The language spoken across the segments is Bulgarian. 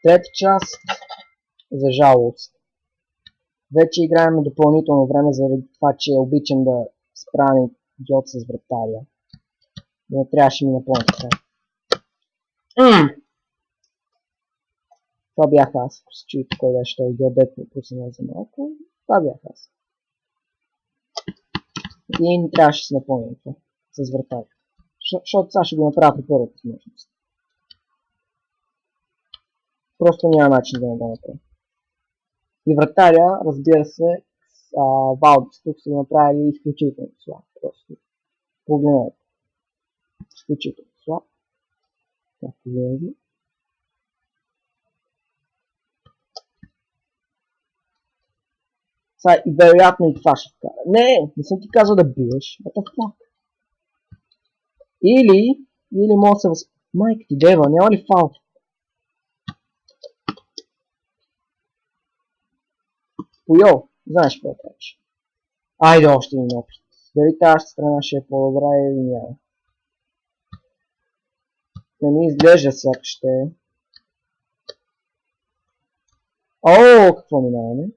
Трета част за жалост. Вече играем допълнително време заради това, че обичам да справя идиот с вратаря. Не трябваше ми напълно така. Това бях аз. Ако се чуете кой беше той идиот, дето пусна за малко. Това бях аз. И не трябваше да се напълня това с вратаря. Защото сега ще го направя при първата възможност. Просто няма начин да не го направя. И вратаря, разбира се, Валдис тук са го направили изключително слаб. Просто погледнете. Изключително слаб. Както винаги. Сега и вероятно и това ще вкара. Не съм ти казал да биеш. What the fuck? Или може да се възпитава. Майка ти дева, няма ли фаул? Пойо, знаеш какво правиш. Айде още един опит. Дали тази страна ще е по-добра или няма. Не ми изглежда сякаш ще е. О, какво минаваме?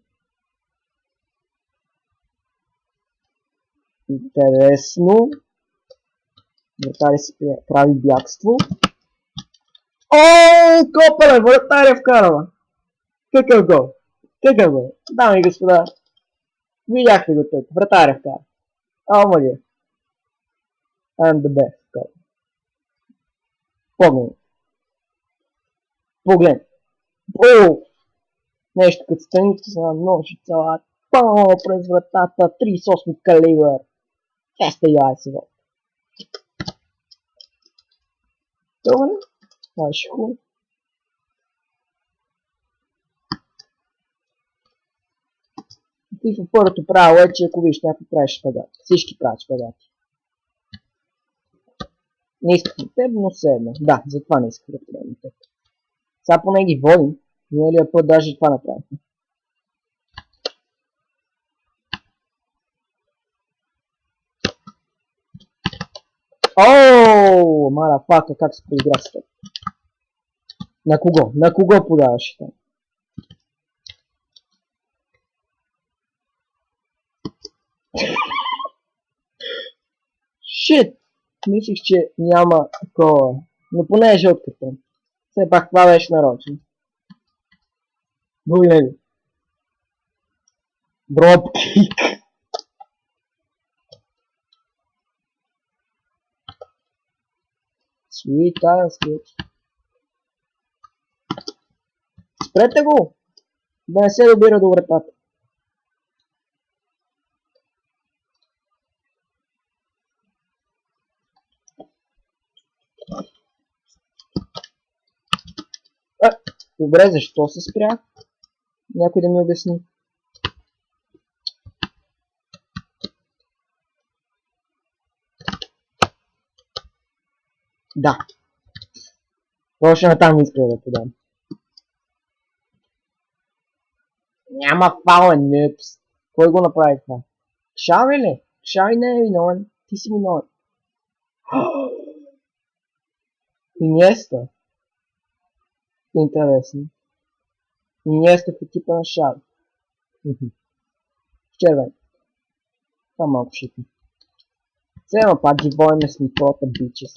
Интересно. Вратаря си прави бягство. О, копеле, вратаря вкарва. Какъв гол? Какъв гол? Дами и господа, видяхте го тук. Вратаря вкарва. О, мъге. I'm the best. Погледни. Погледни. О! Нещо като страница на ножица. През вратата. 38 калибър. 220 волт. Добре. Това ще хубаво. И в първото правило е, че ако виж някой правиш шпагати. Всички правят шпагати. Не исках на теб, но все едно. Да, затова не исках да правя на теб. Сега поне ги водим. Миналия път даже това направихме. Ооо, мала фака, как се поигра с теб. На кого? На кого подаваш там? Шит! Мислих, че няма такова. Но поне е жълт картон. Все пак това беше нарочно. Погледай. Дропкик. Sweet. Спрете го! Да не се добира до вратата. Добре, защо се спря? Някой да ми обясни. Да. Точно натам искам да подам. Няма фаула, нюпс. Кой го направи това? Кшави ли? Кшави не е виновен. Ти си виновен. Иньеста. Интересно. Иньеста в екипа на Шави. Червен. Това малко шитно. Сега пак ги воиме с микрота бичес.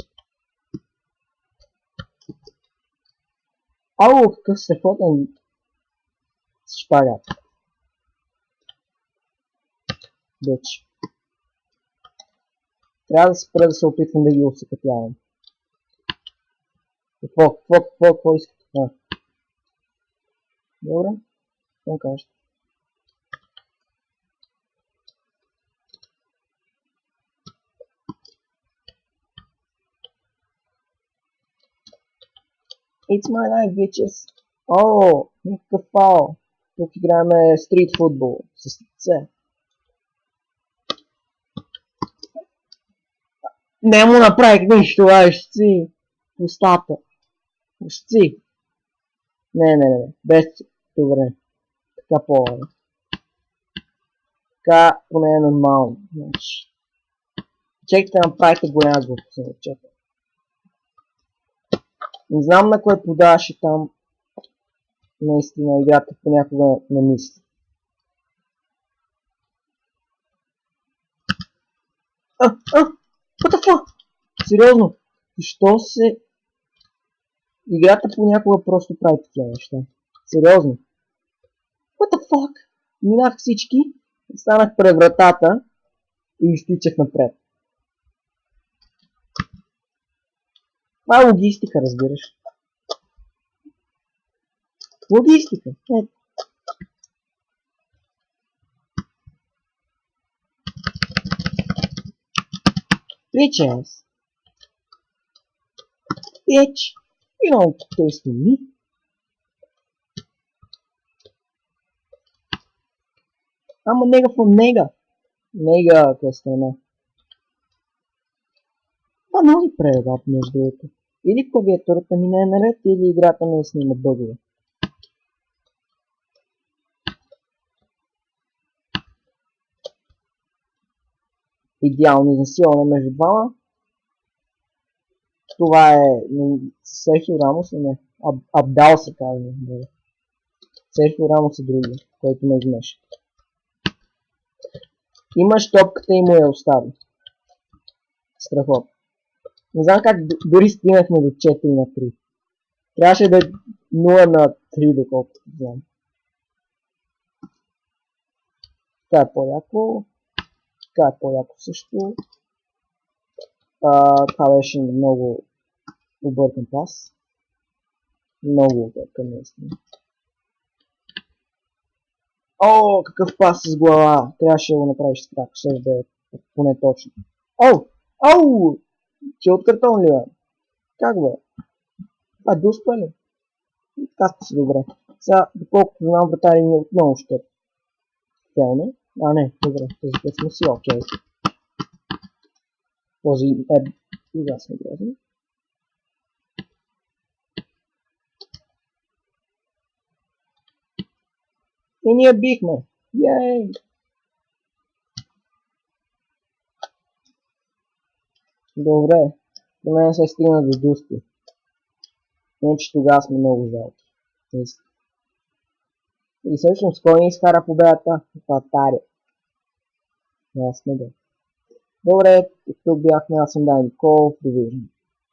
Ау, какъв страхотен шпагат. Бич. Трябва да спра да се опитвам да ги усъкътявам. Какво искате? Добре. Какво кажете? It's my life, bitches. О, никакъв фаул. Тук играем стрит футбол с лице. Не му направих нищо, ащци. Пустата. Ащци. Не. Без. Добре. Така по-добре. Така поне е нормално. Чекайте да направите голяма глупост. Не знам на кой подаваше там. Наистина играта понякога не мисли. What the fuck? Сериозно? Защо се... Играта понякога просто прави такива неща. Сериозно. What the fuck? Минах всички, станах пред вратата и изтичах напред. Това е логистика, разбираш. Логистика. Bitches. Bitch. You don't taste me. I'm a nigga from nigga. Nigga, къстена. Това много превод, между другото. Или клавиатурата ми не е наред, или играта не снима бъгове. Идеално изнасилване между двама. Това е Серхио Рамос, не. Абдал се казва. Серхио Рамос е другия, който ме измеше. Имаш топката и му я остави. Страхотно. Не знам как дори стигнахме до 4 на 3. Трябваше да е 0 на 3, доколкото знам. Това е по-яко. Това е по-яко също. Това беше много объркан пас. Много объркан, наистина. О, какъв пас с глава! Трябваше да го направиш с крак, ще да е поне точно. Ау! Че от картон ли бе? Как бе? Това дуспа ли? Така сте си добре. Сега, доколкото знам, вратари ни отново ще телне. Не, добре, този път сме си окей. Този е ужасно грозен. И ние бихме. Йей! Добре, до мен се стигна до дуспи. Иначе тогава сме много жалки. И всъщност кой ни изкара победата? Вратаря. Аз сме да. Добре, тук бяхме, аз съм Дай Никол в Division.